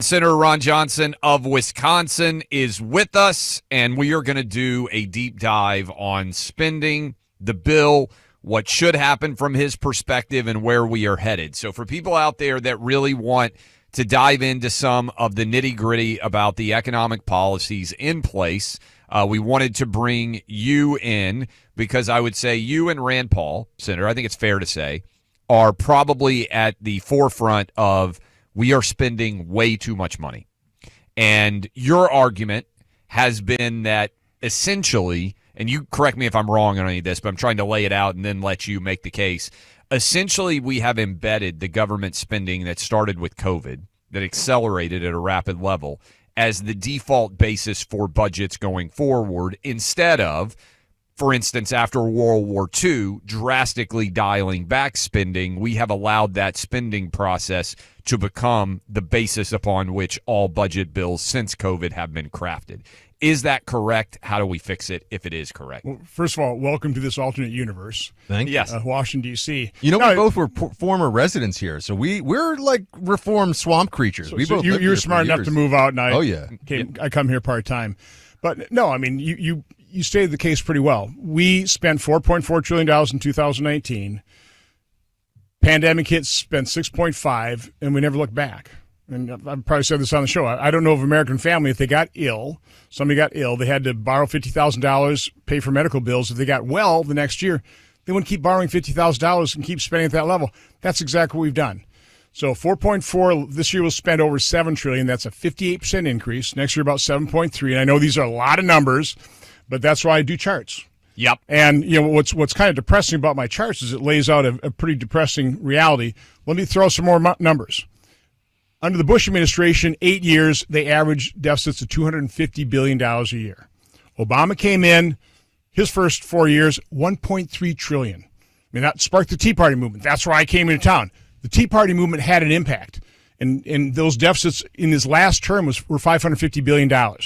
Senator Ron Johnson of Wisconsin is with us, and we are going to do a deep dive on spending, the bill, what should happen from his perspective, and where we are headed. So for people out there that really want to dive into some of the nitty-gritty about the economic policies in place, we wanted to bring you in because I would say you and Rand Paul, Senator, I think it's fair to say, are probably at the forefront of we are spending way too much money. And your argument has been that essentially, and you correct me if I'm wrong on any of this, but I'm trying to lay it out and then let you make the case. Essentially, we have embedded the government spending that started with COVID, that accelerated at a rapid level, as the default basis for budgets going forward, instead of, for instance, after World War II, drastically dialing back spending. We have allowed that spending process to become the basis upon which all budget bills since COVID have been crafted. Is that correct? How do we fix it if it is correct? Well, first of all, welcome to this alternate universe. Thank you. Yes. Washington, D.C. You know, we both were former residents here, so we're like reformed swamp creatures. You were smart enough to move out, and I come here part-time. But, no, I mean, you stated the case pretty well. We spent $4.4 trillion in 2019. Pandemic hit, spent $6.5, and we never looked back. And I've probably said this on the show. I don't know of an American family, if they got ill, somebody got ill, they had to borrow $50,000, pay for medical bills. If they got well the next year, they wouldn't keep borrowing $50,000 and keep spending at that level. That's exactly what we've done. So 4.4 this year, we'll spend over $7 trillion. That's a 58% increase. Next year, about 7.3. And I know these are a lot of numbers, but that's why I do charts. Yep. And you know what's kind of depressing about my charts is it lays out a pretty depressing reality. Let me throw some more numbers. Under the Bush administration, 8 years, they averaged deficits of $250 billion a year. Obama came in, his first 4 years, $1.3 trillion. I mean, that sparked the Tea Party movement. That's why I came into town. The Tea Party movement had an impact. And those deficits in his last term were $550 billion.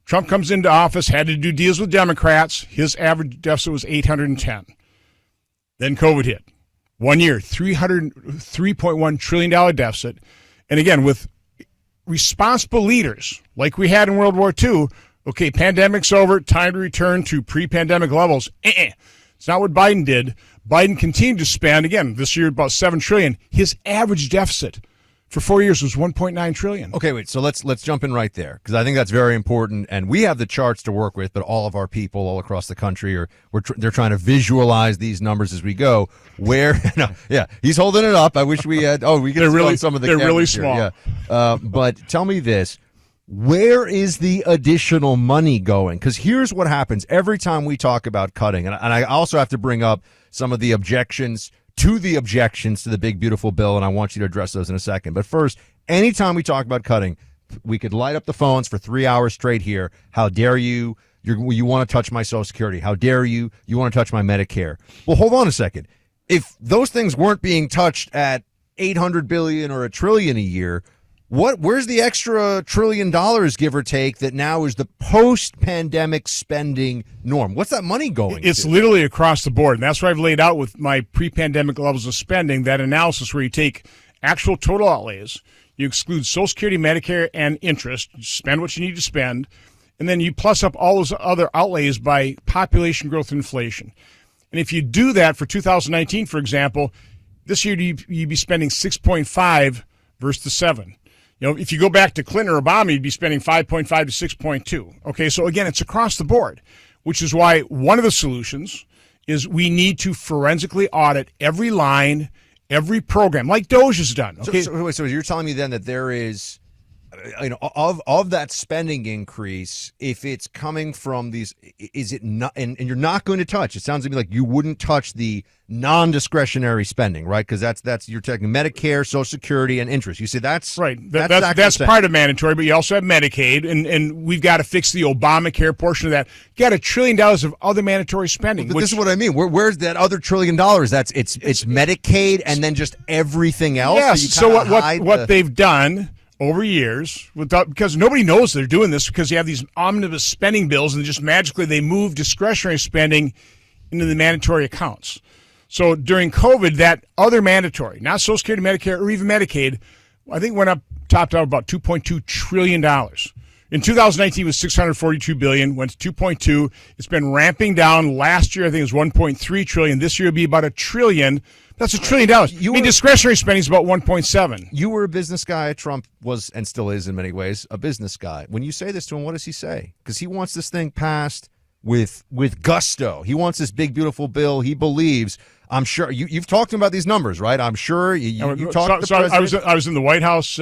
Trump comes into office, had to do deals with Democrats. His average deficit was $810. Then COVID hit. 1 year, $3.1 trillion deficit. And again, with responsible leaders like we had in World War II, okay, pandemic's over, time to return to pre-pandemic levels. It's not what Biden did. Biden continued to spend, again, this year about $7 trillion. His average deficit for 4 years was $1.9 trillion. Okay, wait, so let's jump in right there, because I think that's very important, and we have the charts to work with, but all of our people all across the country they're trying to visualize these numbers as we go. He's holding it up. I wish we had. Oh, we get really some of the. They're really small. Here. Yeah, but tell me this: where is the additional money going? Because here's what happens every time we talk about cutting, and I also have to bring up some of the objections to the big, beautiful bill, and I want you to address those in a second. But first, anytime we talk about cutting, we could light up the phones for 3 hours straight here. How dare you? You want to touch my Social Security. How dare you? You want to touch my Medicare. Well, hold on a second. If those things weren't being touched at $800 billion or $1 trillion a year, where's the extra $1 trillion, give or take, that now is the post-pandemic spending norm? What's that money going to? It's literally across the board, and that's what I've laid out with my pre-pandemic levels of spending, that analysis where you take actual total outlays, you exclude Social Security, Medicare, and interest, you spend what you need to spend, and then you plus up all those other outlays by population growth and inflation. And if you do that for 2019, for example, this year you'd be spending 6.5 versus the 7. You know, if you go back to Clinton or Obama, you'd be spending 5.5 to 6.2. Okay, so again, it's across the board, which is why one of the solutions is we need to forensically audit every line, every program, like DOGE has done. Okay, so you're telling me then that there is, of that spending increase, if it's coming from these, is it not? And you're not going to touch. It sounds to me like you wouldn't touch the non-discretionary spending, right? Because that's you're taking Medicare, Social Security, and interest. You say that's right. That's part of mandatory, but you also have Medicaid, and we've got to fix the Obamacare portion of that. You got $1 trillion of other mandatory spending. But this is what I mean. Where's that other $1 trillion? It's Medicaid, and then just everything else. Yes. So what they've done over years, because nobody knows they're doing this, because you have these omnibus spending bills, and just magically they move discretionary spending into the mandatory accounts. So during COVID, that other mandatory, not Social Security, Medicare, or even Medicaid, I think went up topped out about $2.2 trillion. In 2019, it was $642 billion, went to 2.2. It's been ramping down. Last year, I think it was $1.3 trillion. This year, it'll be about $1 trillion. That's $1 trillion. Discretionary spending is about 1.7. You were a business guy. Trump was, and still is in many ways, a business guy. When you say this to him, what does he say? Because he wants this thing passed with gusto. He wants this big, beautiful bill. He believes. I'm sure you've talked to him about these numbers, right? I'm sure you talked to the president. I was in the White House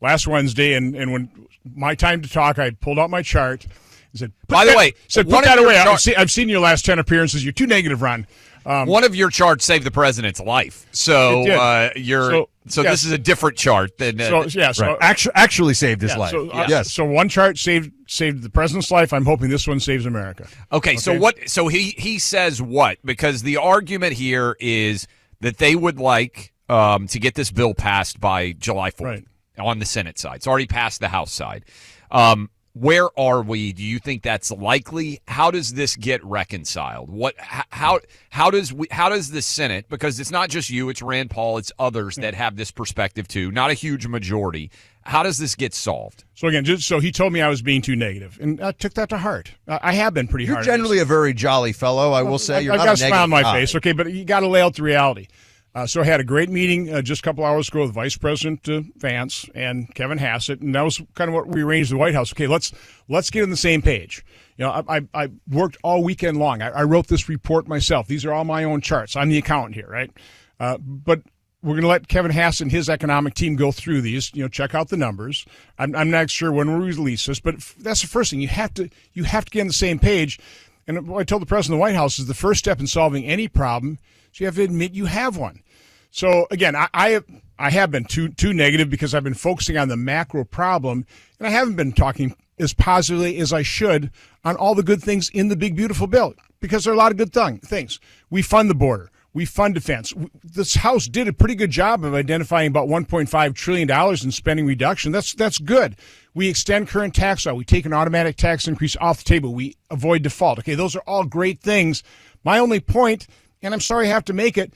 last Wednesday, and when my time to talk, I pulled out my chart and said, by the way, put that away. I've seen your last 10 appearances. You're too negative, Ron. One of your charts saved the president's life. So this is a different chart than actually saved his life. Yes. So one chart saved the president's life. I'm hoping this one saves America. Okay. So what? So he says what? Because the argument here is that they would like to get this bill passed by July 4th on the Senate side. It's already passed the House side. Where are we? Do you think that's likely? How does this get reconciled? How does the Senate, because it's not just you, it's Rand Paul, it's others that have this perspective too, not a huge majority. How does this get solved? So again, so he told me I was being too negative, and I took that to heart. I have been pretty hard. You're generally a very jolly fellow, I will say. I've got a smile on my face, okay, but you got to lay out the reality. So I had a great meeting just a couple hours ago with Vice President Vance and Kevin Hassett, and that was kind of what we arranged in the White House. Okay, let's get on the same page. You know, I worked all weekend long. I wrote this report myself. These are all my own charts. I'm the accountant here, right? But we're going to let Kevin Hassett and his economic team go through these. You know, check out the numbers. I'm not sure when we release this, but that's the first thing. You have to get on the same page. And what I told the president of the White House is the first step in solving any problem is you have to admit you have one. So again, I have been too negative because I've been focusing on the macro problem, and I haven't been talking as positively as I should on all the good things in the big beautiful bill, because there are a lot of good things. We fund the border, we fund defense. This House did a pretty good job of identifying about $1.5 trillion in spending reduction. That's good. We extend current tax law. We take an automatic tax increase off the table. We avoid default. Okay, those are all great things. My only point, and I'm sorry I have to make it,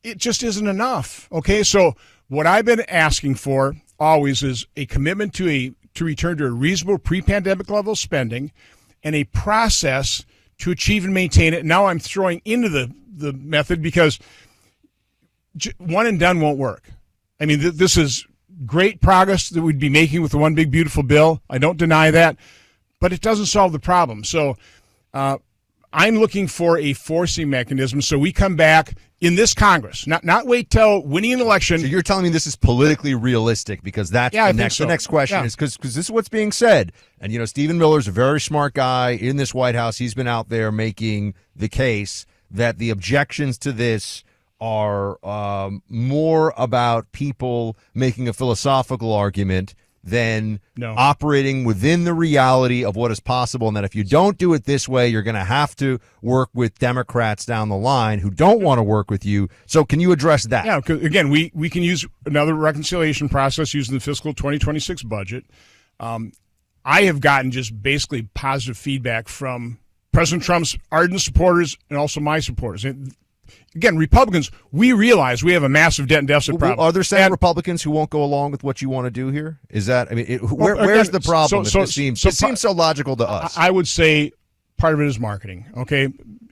it just isn't enough. Okay, so what I've been asking for always is a commitment to return to a reasonable pre-pandemic level of spending and a process to achieve and maintain it. Now I'm throwing into the method because one and done won't work. I mean, this is great progress that we'd be making with the one big beautiful bill. I don't deny that, but it doesn't solve the problem. So I'm looking for a forcing mechanism so we come back in this Congress, not wait till winning an election. So you're telling me this is politically realistic, because that's the next question is because this is what's being said. And, you know, Stephen Miller's a very smart guy in this White House. He's been out there making the case that the objections to this are more about people making a philosophical argument than operating within the reality of what is possible, and that if you don't do it this way, you're going to have to work with Democrats down the line who don't want to work with you. So can you address that? Yeah, 'cause again, we can use another reconciliation process using the fiscal 2026 budget. I have gotten just basically positive feedback from President Trump's ardent supporters and also my supporters. Again, Republicans, we realize we have a massive debt and deficit problem. Are there Senate Republicans who won't go along with what you want to do here? Is that, I mean, where's the problem? It seems so logical to us. I would say part of it is marketing. Okay,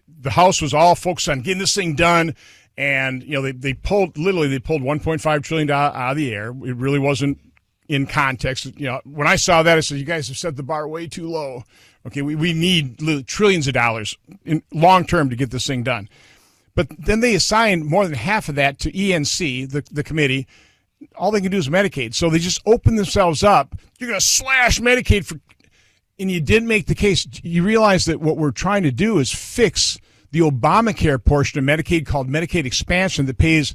the House was all focused on getting this thing done, and you know they pulled $1.5 trillion out of the air. It really wasn't in context. You know, when I saw that, I said, "You guys have set the bar way too low." Okay, we need trillions of dollars in long term to get this thing done. But then they assigned more than half of that to ENC, the committee. All they can do is Medicaid. So they just open themselves up. You're going to slash Medicaid and you didn't make the case. You realize that what we're trying to do is fix the Obamacare portion of Medicaid called Medicaid expansion that pays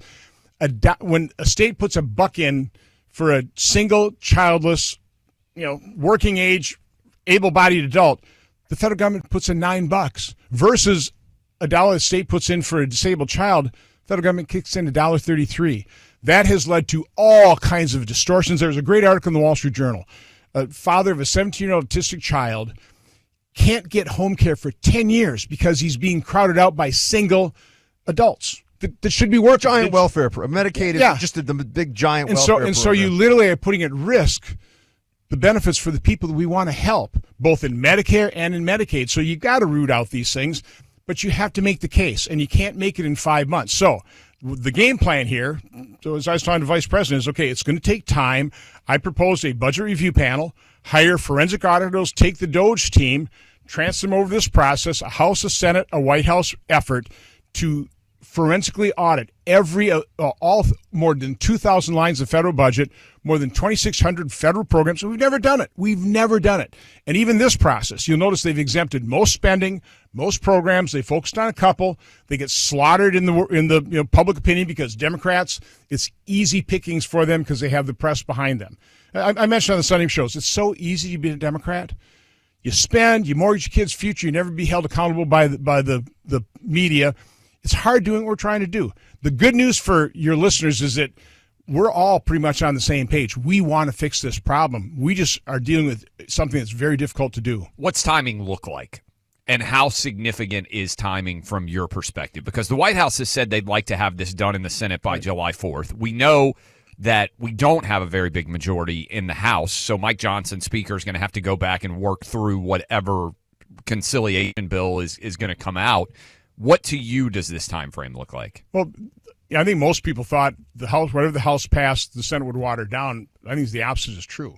when a state puts $1 in for a single childless, working age, able-bodied adult, the federal government puts in $9 versus $1 the state puts in for a disabled child, federal government kicks in $1.33. That has led to all kinds of distortions. There was a great article in the Wall Street Journal. A father of a 17-year-old autistic child can't get home care for 10 years because he's being crowded out by single adults. that should be working. Giant welfare Medicaid is just the big giant welfare program. So you literally are putting at risk the benefits for the people that we want to help, both in Medicare and in Medicaid. So you got to root out these things, but you have to make the case, and you can't make it in 5 months. So the game plan here, so as I was talking to Vice President, is okay, it's going to take time. I proposed a budget review panel, hire forensic auditors, take the DOJ team, transfer them over this process, a House, a Senate, a White House effort to forensically audit all more than 2,000 lines of federal budget, more than 2,600 federal programs. We've never done it. We've never done it. And even this process, you'll notice they've exempted most spending, most programs. They focused on a couple. They get slaughtered in the public opinion because Democrats, it's easy pickings for them because they have the press behind them. I mentioned on the Sunday shows, it's so easy to be a Democrat. You spend, you mortgage your kids' future, you never be held accountable by the media. It's hard doing what we're trying to do. The good news for your listeners is that we're all pretty much on the same page. We want to fix this problem. We just are dealing with something that's very difficult to do. What's timing look like? And how significant is timing from your perspective? Because the White House has said they'd like to have this done in the Senate by July 4th. We know that we don't have a very big majority in the House, so Mike Johnson, Speaker, is going to have to go back and work through whatever conciliation bill is going to come out. What to you does this time frame look like? Well, I think most people thought the House, whatever the House passed, the Senate would water down. I think the opposite is true.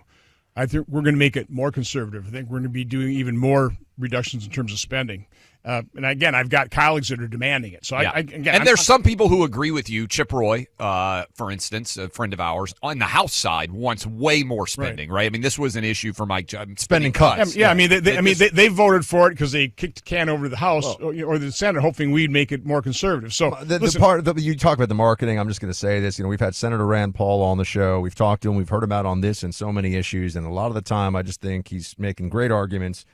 I think we're going to make it more conservative. I think we're going to be doing even more reductions in terms of spending. And again, I've got colleagues that are demanding it. So yeah. There's some people who agree with you. Chip Roy, for instance, a friend of ours, on the House side wants way more spending. Right? I mean, this was an issue for Mike. Spending cuts. Yeah, I mean, they voted for it because they kicked the can over to the House or the Senate, hoping we'd make it more conservative. So the part that you talk about the marketing, I'm just going to say this. We've had Senator Rand Paul on the show. We've talked to him. We've heard him out on this and so many issues, and a lot of the time, I just think he's making great arguments.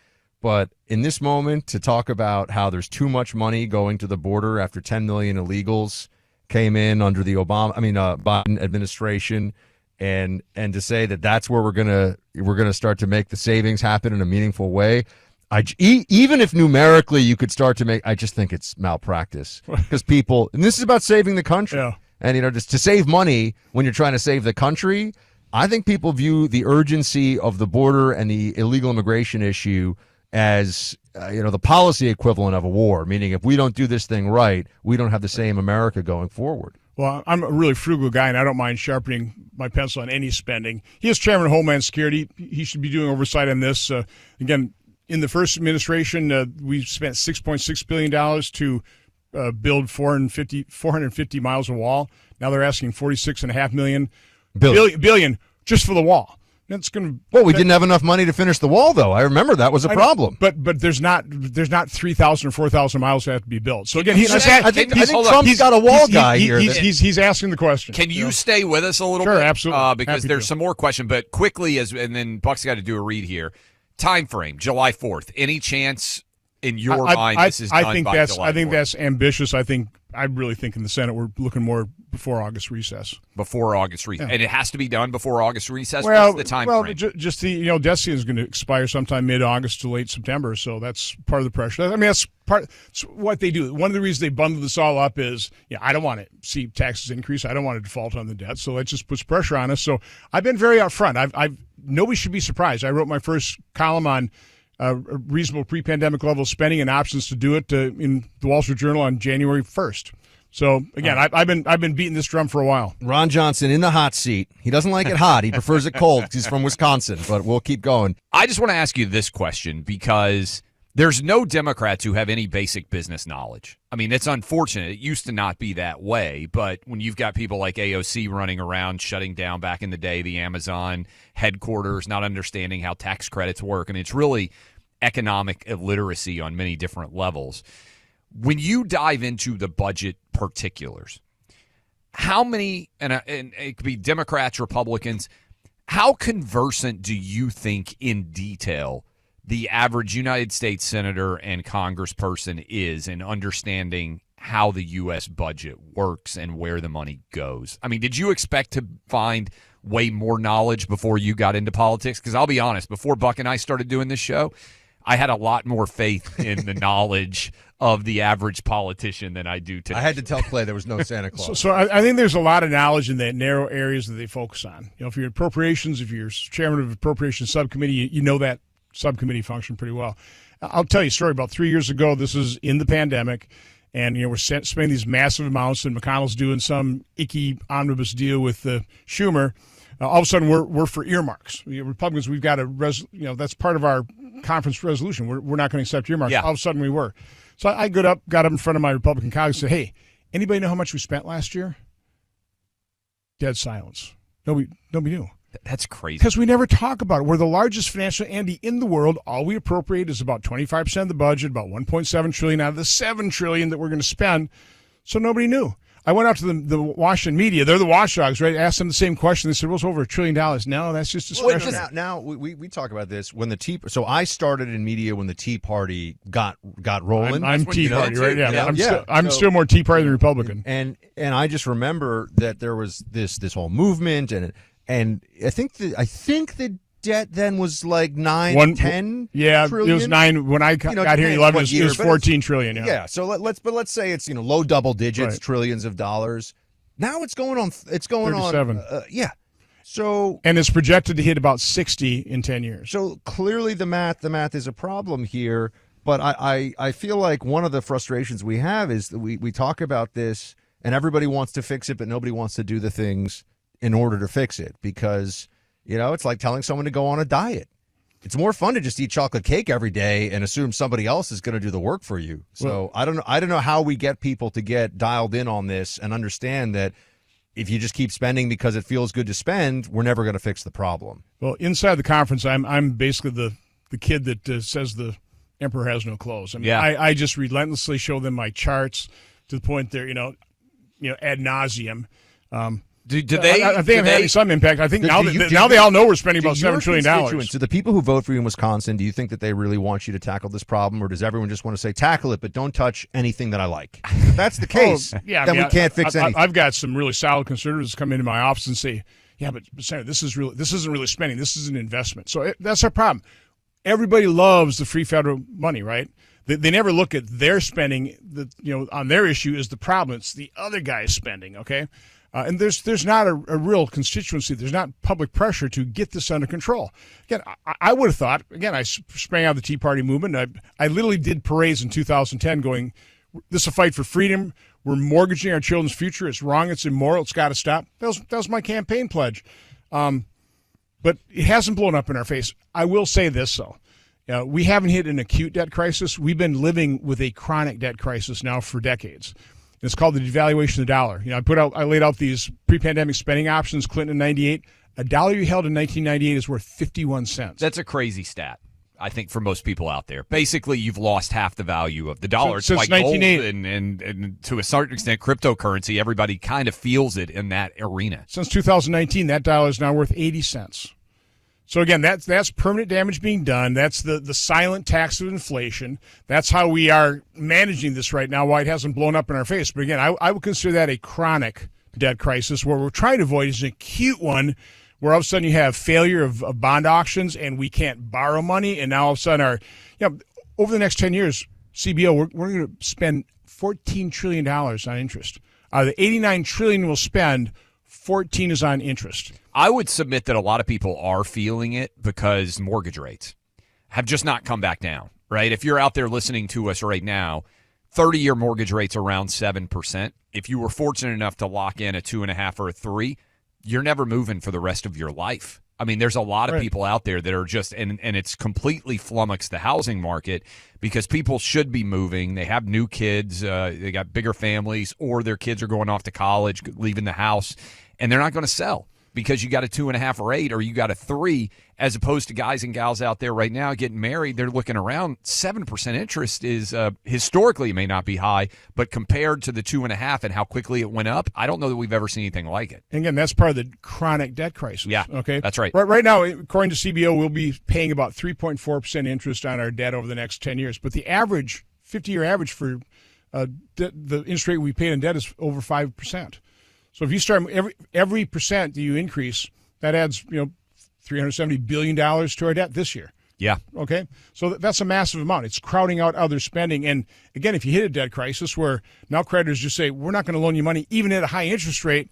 But in this moment, to talk about how there's too much money going to the border after 10 million illegals came in under the Biden administration, and to say that that's where we're gonna start to make the savings happen in a meaningful way, even if numerically you could start to make, I just think it's malpractice because people, and this is about saving the country, and just to save money when you're trying to save the country. I think people view the urgency of the border and the illegal immigration issue as the policy equivalent of a war, meaning if we don't do this thing right, we don't have the same America going forward. Well, I'm a really frugal guy, and I don't mind sharpening my pencil on any spending. He is chairman of Homeland Security. He should be doing oversight on this. Again, in the first administration, we spent $6.6 billion to build 450 miles of wall. Now they're asking $46.5 billion just for the wall. That's going to. Well, we didn't have enough money to finish the wall, though. I remember that was a problem. But there's not 3,000 or 4,000 miles that have to be built. So again, I think Trump's got a wall guy here. He's asking the question. Can you stay with us a little bit? Sure, absolutely. Because there's some more question, but quickly and then Buck's got to do a read here. Time frame, July 4th. Any chance in your mind this is done by July 4th? I think that's ambitious. I really think in the Senate we're looking more before August recess. Before August recess, and it has to be done before August recess. Well, what's the time frame? Just the debt ceiling is going to expire sometime mid-August to late September, so that's part of the pressure. I mean, that's what they do. One of the reasons they bundle this all up is, I don't want to see taxes increase. I don't want to default on the debt, so that just puts pressure on us. So I've been very upfront. Nobody should be surprised. I wrote my first column on a reasonable pre-pandemic level of spending and options to do it in the Wall Street Journal on January 1st. So again, I've been beating this drum for a while. Ron Johnson in the hot seat. He doesn't like it hot. He prefers it cold. He's from Wisconsin, but we'll keep going. I just want to ask you this question because there's no Democrats who have any basic business knowledge. I mean, it's unfortunate. It used to not be that way, but when you've got people like AOC running around shutting down back in the day the Amazon headquarters, not understanding how tax credits work, and it's really economic illiteracy on many different levels. When you dive into the budget particulars, how many, and it could be Democrats, Republicans, how conversant do you think in detail the average United States senator and congressperson is in understanding how the U.S. budget works and where the money goes? I mean, did you expect to find way more knowledge before you got into politics? Because I'll be honest, before Buck and I started doing this show, I had a lot more faith in the knowledge of the average politician than I do today. I had to tell Clay there was no Santa Claus. So I think there's a lot of knowledge in the narrow areas that they focus on. If you're appropriations, if you're chairman of appropriations subcommittee, you know that subcommittee function pretty well. I'll tell you a story. About 3 years ago, this is in the pandemic, and we're spending these massive amounts, and McConnell's doing some icky omnibus deal with Schumer. All of a sudden, we're for earmarks. Republicans, we've got that's part of our conference resolution. We're not going to accept earmarks. Yeah. All of a sudden, we were. So I got up in front of my Republican colleagues and said, hey, anybody know how much we spent last year? Dead silence. Nobody knew. That's crazy. Because we never talk about it. We're the largest financial entity in the world. All we appropriate is about 25% of the budget, about $1.7 trillion out of the $7 trillion that we're going to spend. So nobody knew. I went out to the Washington media. They're the watchdogs, right? Asked them the same question. They said, well, it's over $1 trillion. No, that's just discretionary. Now we talk about this when the So I started in media when the Tea Party got rolling. I'm Tea Party, right? Yeah. Yeah. I'm still more Tea Party than Republican. And I just remember that there was this whole movement, and I think the debt then was like 10 Yeah, trillion. It was 9 when I got here in 11. It was 14 trillion. Yeah. So let's say it's low double digits, right. Trillions of dollars. Now it's going on. It's going 37. on. Yeah. So and it's projected to hit about 60 in 10 years. So clearly the math is a problem here. But I feel like one of the frustrations we have is that we talk about this and everybody wants to fix it, but nobody wants to do the things in order to fix it, because it's like telling someone to go on a diet. It's more fun to just eat chocolate cake every day and assume somebody else is going to do the work for you. So I don't know how we get people to get dialed in on this and understand that if you just keep spending because it feels good to spend, we're never going to fix the problem. Well, inside the conference, I'm basically the kid that says the emperor has no clothes. I mean, I just relentlessly show them my charts to the point they're ad nauseum. Do they? I think I'm having some impact. I think now they all know we're spending about $7 trillion. Do the people who vote for you in Wisconsin, do you think that they really want you to tackle this problem, or does everyone just want to say tackle it, but don't touch anything that I like? If that's the case, then we can't fix anything. I've got some really solid conservatives come into my office and say, "Yeah, but Senator, this isn't really spending. This is an investment." So that's our problem. Everybody loves the free federal money, right? They never look at their spending. On their issue is the problem. It's the other guy's spending. Okay. And there's not a real constituency. There's not public pressure to get this under control. Again, I would have thought, again, I sprang out of the Tea Party movement. I literally did parades in 2010 going, this is a fight for freedom. We're mortgaging our children's future. It's wrong. It's immoral. It's got to stop. That was my campaign pledge. But it hasn't blown up in our face. I will say this, though. We haven't hit an acute debt crisis. We've been living with a chronic debt crisis now for decades. It's called the devaluation of the dollar. I laid out these pre-pandemic spending options. Clinton in '98, a dollar you held in 1998 is worth 51 cents. That's a crazy stat, I think, for most people out there. Basically, you've lost half the value of the dollar. It's like gold and to a certain extent, cryptocurrency. Everybody kind of feels it in that arena. Since 2019, that dollar is now worth 80 cents. So again, that's permanent damage being done. That's the silent tax of inflation. That's how we are managing this right now, why it hasn't blown up in our face. But again, I would consider that a chronic debt crisis. What we're trying to avoid is an acute one where all of a sudden you have failure of bond auctions and we can't borrow money. And now all of a sudden over the next 10 years, CBO, we're going to spend $14 trillion on interest. The $89 trillion we'll spend, 14 is on interest. I would submit that a lot of people are feeling it because mortgage rates have just not come back down, right? If you're out there listening to us right now, 30-year mortgage rates around 7%. If you were fortunate enough to lock in a 2.5 or a 3, you're never moving for the rest of your life. I mean, there's a lot of people out there that are just, and it's completely flummoxed the housing market because people should be moving. They have new kids, they got bigger families, or their kids are going off to college, leaving the house, and they're not going to sell because you got a 2.5 or 8, or you got a 3, as opposed to guys and gals out there right now getting married. They're looking around. 7% interest is historically it may not be high, but compared to the 2.5 and how quickly it went up, I don't know that we've ever seen anything like it. And again, that's part of the chronic debt crisis. Yeah, okay, that's right. Right now, according to CBO, we'll be paying about 3.4% interest on our debt over the next 10 years. But the average, 50-year average for the interest rate we pay on debt is over 5%. So if you start every percent that you increase, that adds $370 billion to our debt this year. Yeah. Okay, so that's a massive amount. It's crowding out other spending. And again, if you hit a debt crisis where now creditors just say, we're not going to loan you money, even at a high interest rate,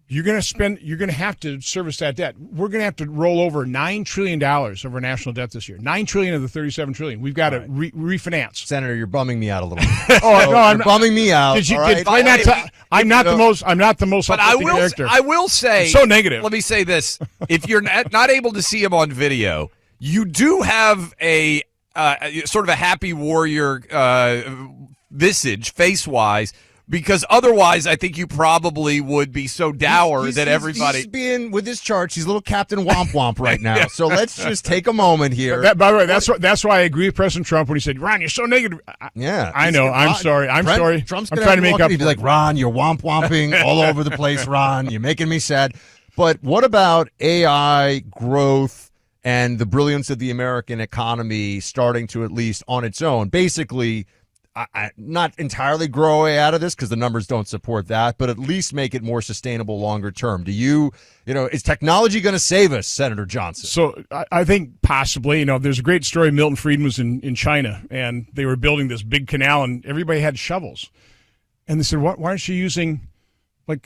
you're going to have to service that debt. We're going to have to roll over $9 trillion of our national debt this year. $9 trillion of the $37 trillion. We've got to refinance. Senator, you're bumming me out a little bit. I'm bumming me out. I'm not the most. But character. I will say, I'm so negative. Let me say this: if you're not able to see him on video, you do have a sort of a happy warrior visage, face-wise. Because otherwise, I think you probably would be so dour that everybody. He's being with his charts. He's a little Captain Womp Womp right now. So let's just take a moment here. By the way, that's why I agree with President Trump when he said, "Ron, you're so negative." I know. I'm sorry. I'm sorry. Trump's I'm trying to make up. He'd be like, "Ron, you're womp womping all over the place. Ron, you're making me sad." But what about AI growth and the brilliance of the American economy starting to, at least on its own, basically? Not entirely grow away out of this because the numbers don't support that, but at least make it more sustainable longer term. Do you is technology going to save us, Senator Johnson? So I think possibly. There's a great story. Milton Friedman was in China, and they were building this big canal, and everybody had shovels. And they said, why aren't you using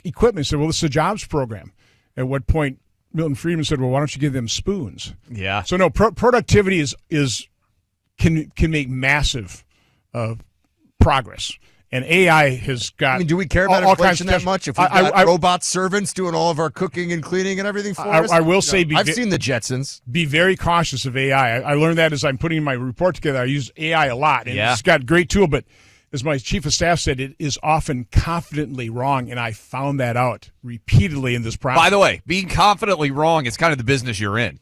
equipment? He said, well, this is a jobs program. At what point Milton Friedman said, well, why don't you give them spoons? Yeah. So no, productivity can make massive progress, and AI has got. Do we care about inflation that much? If we've got robot servants doing all of our cooking and cleaning and everything for us, I will say, I've seen the Jetsons. Be very cautious of AI. I learned that as I'm putting my report together. I use AI a lot, and it's got a great tool, but as my chief of staff said, it is often confidently wrong, and I found that out repeatedly in this process. By the way, being confidently wrong is kind of the business you're in.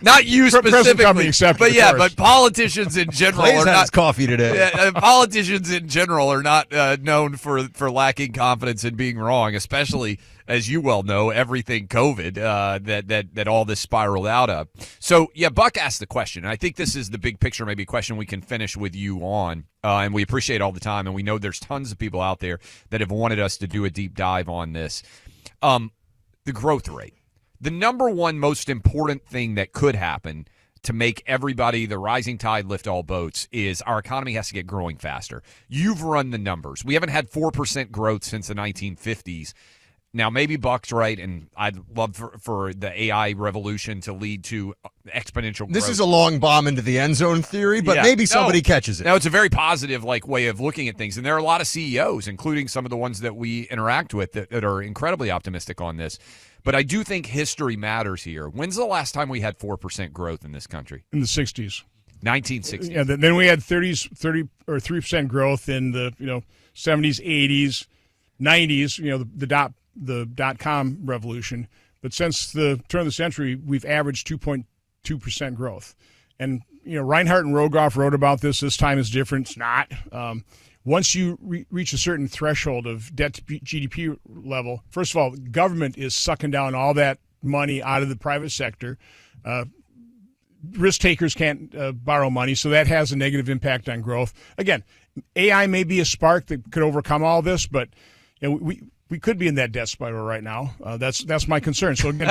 Not you specifically, but politicians in general Clay's are not coffee today. Politicians in general are not known for lacking confidence in being wrong, especially as you well know, everything COVID that all this spiraled out of. So Buck asked the question, and I think this is the big picture, maybe question we can finish with you on, and we appreciate all the time, and we know there's tons of people out there that have wanted us to do a deep dive on this. The growth rate. The number one most important thing that could happen to make everybody, the rising tide lift all boats, is our economy has to get growing faster. You've run the numbers. We haven't had 4% growth since the 1950s. Now, maybe Buck's right, and I'd love for the AI revolution to lead to exponential growth. This is a long bomb into the end zone theory, but maybe somebody catches it. No, it's a very positive way of looking at things, and there are a lot of CEOs, including some of the ones that we interact with, that are incredibly optimistic on this. But I do think history matters here. When's the last time we had 4% growth in this country? In the 60s. 1960s. Yeah, then we had 30 or 3% growth in the 70s, 80s, 90s, the dot-com revolution. But since the turn of the century, we've averaged 2.2% growth. And Reinhardt and Rogoff wrote about this. This time is different. It's not. Once you reach a certain threshold of debt to GDP level, first of all, government is sucking down all that money out of the private sector. Risk takers can't borrow money, so that has a negative impact on growth. Again, AI may be a spark that could overcome all this, but we could be in that debt spiral right now. That's my concern. So again,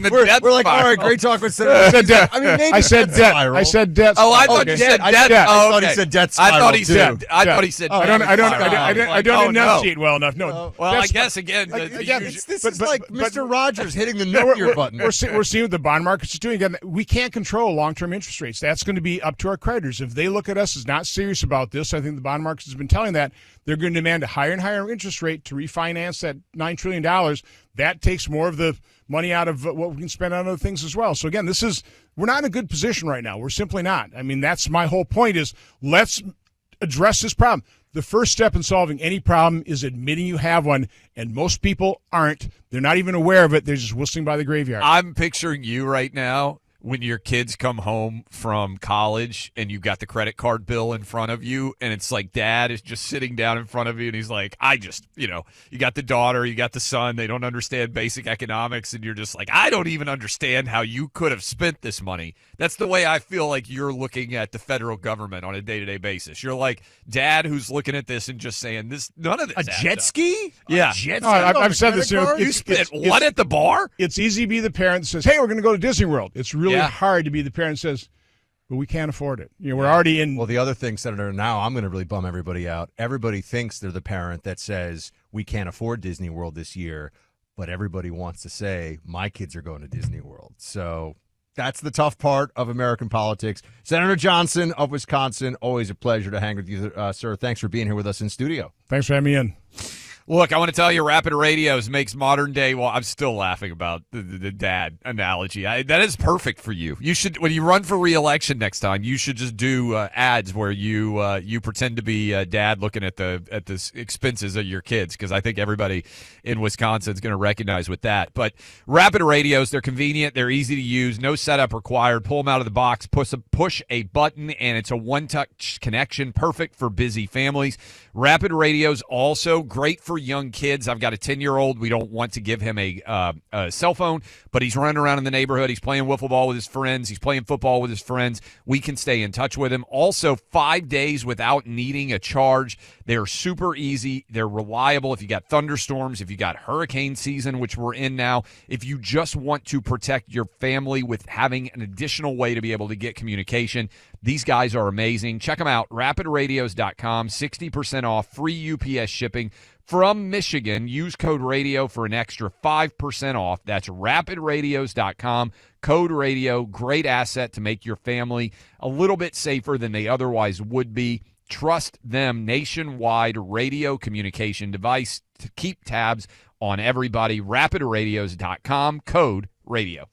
we're like, all right, great talk with Senator. I said debt. I said debt. Spiral. I said debt. Oh, I thought you said debt. I thought he said debt spiral. I thought he said. I thought he said. I don't enunciate well enough. No. Well, I guess again. This is like Mr. Rogers hitting the nuclear button. We're seeing what the bond market's doing. Again, we can't control long-term interest rates. That's going to be up to our creditors. If they look at us as not serious about this, I think the bond market has been telling that they're going to demand a higher and higher interest rate to refinance that $9 trillion. That takes more of the money out of what we can spend on other things as well. So again, we're not in a good position right now. We're simply not. I mean, that's my whole point is let's address this problem. The first step in solving any problem is admitting you have one, and most people aren't. They're not even aware of it. They're just whistling by the graveyard. I'm picturing you right now when your kids come home from college and you got the credit card bill in front of you and it's like dad is just sitting down in front of you and he's like, you got the daughter, you got the son, they don't understand basic economics and you're just like, I don't even understand how you could have spent this money. That's the way I feel like you're looking at the federal government on a day-to-day basis. You're like dad who's looking at this and just saying, none of this A jet ski? Yeah. A jet No, ski I've said this. You spent what at the bar? It's easy to be the parent that says, "Hey, we're going to go to Disney World." It's really Yeah. hard to be the parent that says, "But we can't afford it." We're already in. Well, the other thing, Senator, now I'm going to really bum everybody out. Everybody thinks they're the parent that says, we can't afford Disney World this year, but everybody wants to say, my kids are going to Disney World. So that's the tough part of American politics. Senator Johnson of Wisconsin, always a pleasure to hang with you, sir. Thanks for being here with us in studio. Thanks for having me in. Look, I want to tell you, Rapid Radios makes modern day. Well, I'm still laughing about the dad analogy. That is perfect for you. You should, when you run for re-election next time, you should just do ads where you pretend to be dad looking at the expenses of your kids, because I think everybody in Wisconsin is going to recognize with that. But Rapid Radios, they're convenient, they're easy to use, no setup required. Pull them out of the box, push a button, and it's a one-touch connection, perfect for busy families. Rapid Radios also great for young kids. I've got a 10-year-old. We don't want to give him a cell phone, but he's running around in the neighborhood. He's playing wiffle ball with his friends. He's playing football with his friends. We can stay in touch with him. Also, 5 days without needing a charge. They're super easy. They're reliable. If you got thunderstorms, if you got hurricane season, which we're in now, if you just want to protect your family with having an additional way to be able to get communication, these guys are amazing. Check them out, rapidradios.com, 60% off, free UPS shipping. From Michigan, use code RADIO for an extra 5% off. That's rapidradios.com, code RADIO. Great asset to make your family a little bit safer than they otherwise would be. Trust them, nationwide radio communication device to keep tabs on everybody. Rapidradios.com, code RADIO.